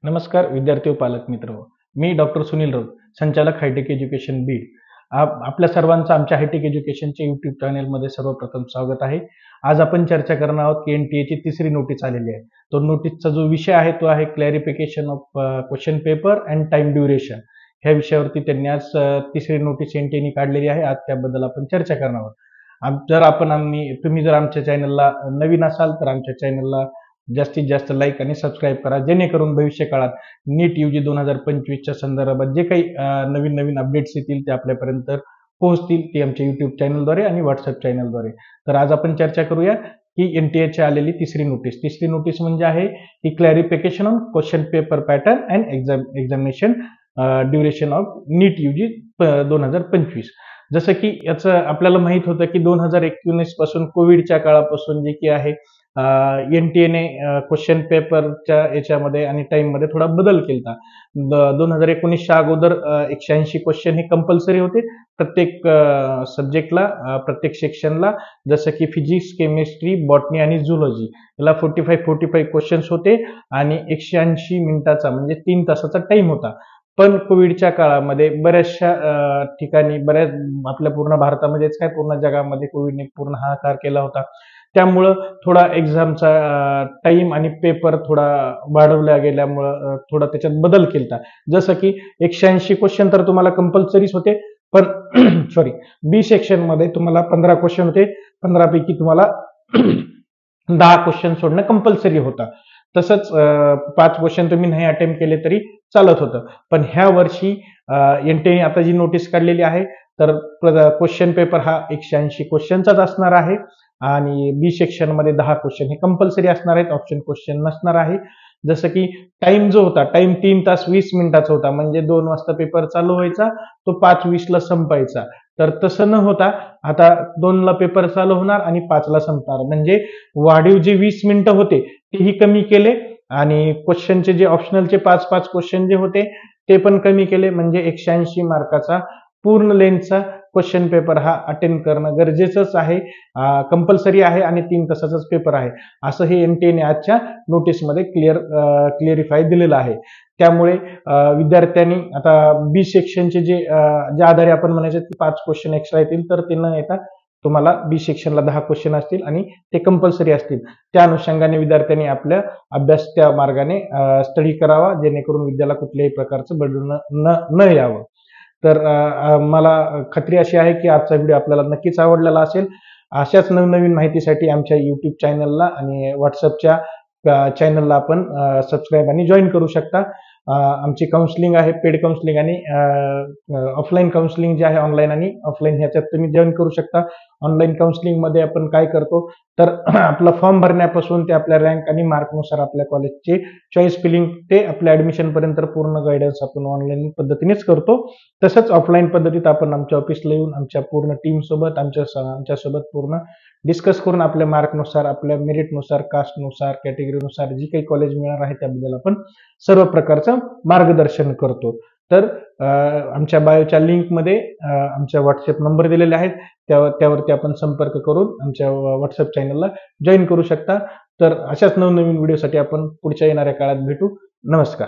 नमस्कार विद्यार्थी व पालक मित्र. मी डॉक्टर सुनील राऊत, संचालक हायटेक एज्युकेशन बीड. आपल्या सर्वांचं आमच्या हायटेक एज्युकेशनच्या यूट्यूब चॅनेलमध्ये सर्वप्रथम स्वागत आहे. आज आपण चर्चा करणार आहोत की एनटीएची तिसरी नोटीस आलेली आहे. तो नोटीसचा जो विषय आहे तो आहे clarification of question paper and time duration. ह्या विषयावरती त्यांनी आज तिसरी नोटीस एनटीएने काढलेली आहे. आज त्याबद्दल आपण चर्चा करणार आहोत. तुम्ही जर आमच्या चॅनलला नवीन असाल तर आमच्या चॅनलला जास्तीत जास्त लाईक आणि सबस्क्राईब करा, जेणेकरून भविष्य काळात नीट यूजी 2025च्या संदर्भात जे काही नवीन नवीन अपडेट्स येतील ते आपल्यापर्यंत पोहोचतील, ते आमच्या युट्यूब चॅनलद्वारे आणि व्हॉट्सअप चॅनलद्वारे. तर आज आपण चर्चा करूया की एनटीएची आलेली तिसरी नोटीस म्हणजे आहे की clarification on question paper pattern and examination duration of NEET UG 2025. जसं की याचं आपल्याला माहित होतं की 2019 पासून कोविडच्या काळापासून जे की आहे एनटीएने क्वेश्चन पेपरच्या याच्यामध्ये आणि टाइममध्ये थोडा बदल केला. 2019च्या अगोदर 180 क्वेश्चन हे कंपल्सरी होते प्रत्येक सब्जेक्टला, प्रत्येक सेक्शनला. जसं की फिजिक्स, केमिस्ट्री, बॉटनी आणि झुलॉजी याला 45 क्वेश्चन्स होते आणि 180 मिनिटाचा म्हणजे 3 तासाचा टाइम होता. पण कोविडच्या काळामध्ये बऱ्याचशा ठिकाणी, आपल्या पूर्ण भारतामध्येच काय पूर्ण जगामध्ये कोविडने पूर्ण हाहाकार केला होता. त्यामुळं थोडा एक्झामचा टाइम आणि पेपर थोडा वाढवल्या गेल्यामुळं थोडा त्याच्यात बदल केला. जसं की 180 क्वेश्चन तर तुम्हाला कंपल्सरीच होते, पण सॉरी, बी सेक्शन मध्ये तुम्हाला 15 क्वेश्चन होते. 15 पैकी तुम्हाला 10 क्वेश्चन सोडणं कंपल्सरी होता. तसंच 5 क्वेश्चन तुम्ही नाही अटेम्प्ट केले तरी चालत होतं. पण ह्या वर्षी एनटीएने आता जी नोटीस काढलेली आहे तर क्वेश्चन पेपर हा 180 क्वेश्चनचाच असणार आहे आणि बी सेक्शन मध्ये 10 क्वेश्चन हे कंपल्सरी असणार आहेत, ऑप्शन क्वेश्चन नसणार आहे. जसं की टाइम जो होता, टाइम 3 तास 20 मिनिटाचा होता, म्हणजे 2 वाजता पेपर चालू व्हायचा, तो 5:20ला संपायचा. तर तसं न होता आता 2ला पेपर चालू होणार आणि 5ला संपणार. म्हणजे वाढीव जे 20 मिनिटं होते तेही कमी केले आणि क्वेश्चनचे जे ऑप्शनलचे 5-5 क्वेश्चन जे होते ते पण कमी केले. म्हणजे 180 मार्काचा पूर्ण लेंथचा क्वेश्चन पेपर हा अटेंड करणं गरजेचंच आहे, कंपल्सरी आहे आणि 3 तासाचाच पेपर आहे, असं हे एनटीएने आजच्या नोटीसमध्ये क्लिअरिफाय दिलेलं आहे. त्यामुळे विद्यार्थ्यांनी आता बी सेक्शनचे ज्या आधारे आपण म्हणायचं की 5 क्वेश्चन एक्स्ट्रा येतील, तर ते न येता तुम्हाला बी सेक्शनला 10 क्वेश्चन असतील आणि ते कंपल्सरी असतील. त्या अनुषंगाने विद्यार्थ्यांनी आपल्या अभ्यास त्या मार्गाने स्टडी करावा, जेणेकरून विद्याला कुठल्याही प्रकारचं बर्डन न यावं. तर मला खात्री अशी आहे की आजचा व्हिडिओ आपल्याला नक्कीच आवडलेला असेल. अशाच नवनवीन माहितीसाठी आमच्या युट्यूब चॅनलला आणि व्हॉट्सअपच्या चॅनलला आपण सबस्क्राईब आणि जॉईन करू शकता. आमची काउन्सिलिंग आहे, पेड काउन्सिलिंग आणि ऑफलाईन काउन्सिलिंग जे आहे, ऑनलाईन आणि ऑफलाईन, ह्याच्यात तुम्ही जॉईन करू शकता. ऑनलाईन काउन्सिलिंग मध्ये आपण काय करतो तर आपला फॉर्म भरण्यापासून ते आपल्या रँक आणि मार्कनुसार आपल्या कॉलेजचे चॉईस फिलिंग ते आपल्या ऍडमिशन पर्यंत पूर्ण गायडन्स आपण ऑनलाईन पद्धतीनेच करतो. तसंच ऑफलाईन पद्धतीत आपण आमच्या ऑफिसला येऊन आमच्या पूर्ण टीम सोबत आमच्यासोबत पूर्ण डिस्कस करून आपल्या मार्कनुसार, आपल्या मेरिटनुसार, कास्टनुसार, कॅटेगरीनुसार जी काही कॉलेज मिळणार आहे त्याबद्दल आपण सर्व प्रकारचं मार्गदर्शन करतो. तर आमच्या बायोच्या लिंकमध्ये आमच्या व्हॉट्सअप नंबर दिलेले आहेत, त्यावरती आपण संपर्क करून आमच्या व्हॉट्सअप चॅनलला जॉईन करू शकता. तर अशाच नवनवीन व्हिडिओसाठी आपण पुढच्या येणाऱ्या काळात भेटू. नमस्कार.